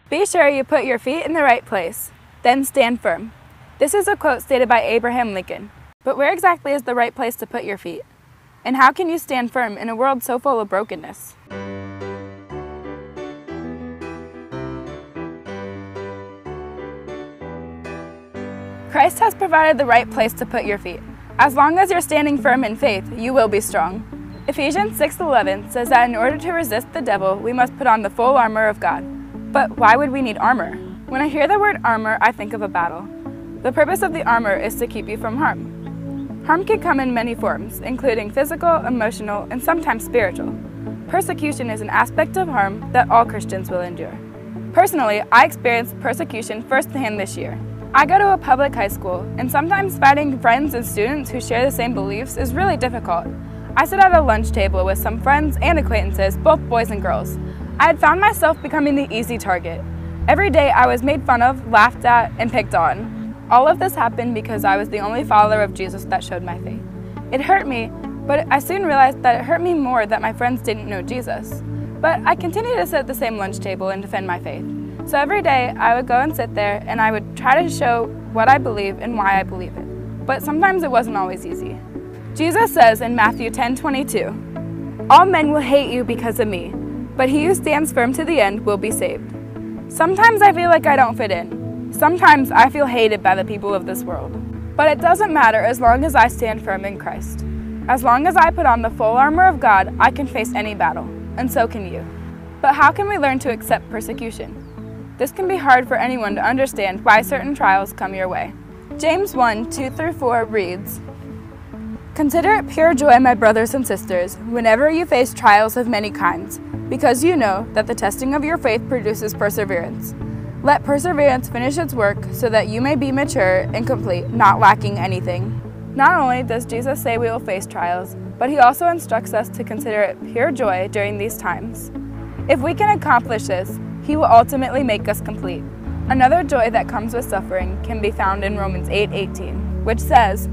Be sure you put your feet in the right place, then stand firm. This is a quote stated by Abraham Lincoln. But where exactly is the right place to put your feet? And how can you stand firm in a world so full of brokenness? Christ has provided the right place to put your feet. As long as you're standing firm in faith, you will be strong. Ephesians 6:11 says that in order to resist the devil, we must put on the full armor of God. But why would we need armor? When I hear the word armor, I think of a battle. The purpose of the armor is to keep you from harm. Harm can come in many forms, including physical, emotional, and sometimes spiritual. Persecution is an aspect of harm that all Christians will endure. Personally, I experienced persecution firsthand this year. I go to a public high school, and sometimes finding friends and students who share the same beliefs is really difficult. I sit at a lunch table with some friends and acquaintances, both boys and girls. I had found myself becoming the easy target. Every day I was made fun of, laughed at, and picked on. All of this happened because I was the only follower of Jesus that showed my faith. It hurt me, but I soon realized that it hurt me more that my friends didn't know Jesus. But I continued to sit at the same lunch table and defend my faith. So every day I would go and sit there and I would try to show what I believe and why I believe it. But sometimes it wasn't always easy. Jesus says in Matthew 10:22, "All men will hate you because of me, but he who stands firm to the end will be saved." Sometimes I feel like I don't fit in. Sometimes I feel hated by the people of this world. But it doesn't matter as long as I stand firm in Christ. As long as I put on the full armor of God, I can face any battle, and so can you. But how can we learn to accept persecution? This can be hard for anyone to understand why certain trials come your way. James 1:2-4 reads, "Consider it pure joy, my brothers and sisters, whenever you face trials of many kinds, because you know that the testing of your faith produces perseverance. Let perseverance finish its work so that you may be mature and complete, not lacking anything." Not only does Jesus say we will face trials, but he also instructs us to consider it pure joy during these times. If we can accomplish this, he will ultimately make us complete. Another joy that comes with suffering can be found in Romans 8:18, which says,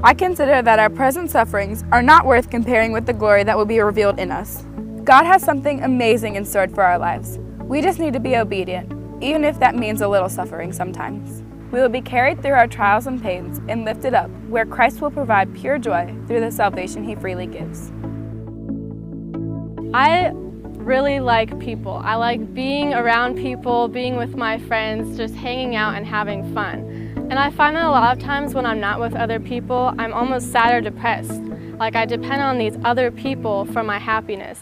"I consider that our present sufferings are not worth comparing with the glory that will be revealed in us." God has something amazing in store for our lives. We just need to be obedient, even if that means a little suffering sometimes. We will be carried through our trials and pains and lifted up, where Christ will provide pure joy through the salvation he freely gives. I really like people. I like being around people, being with my friends, just hanging out and having fun. And I find that a lot of times when I'm not with other people, I'm almost sad or depressed. Like I depend on these other people for my happiness.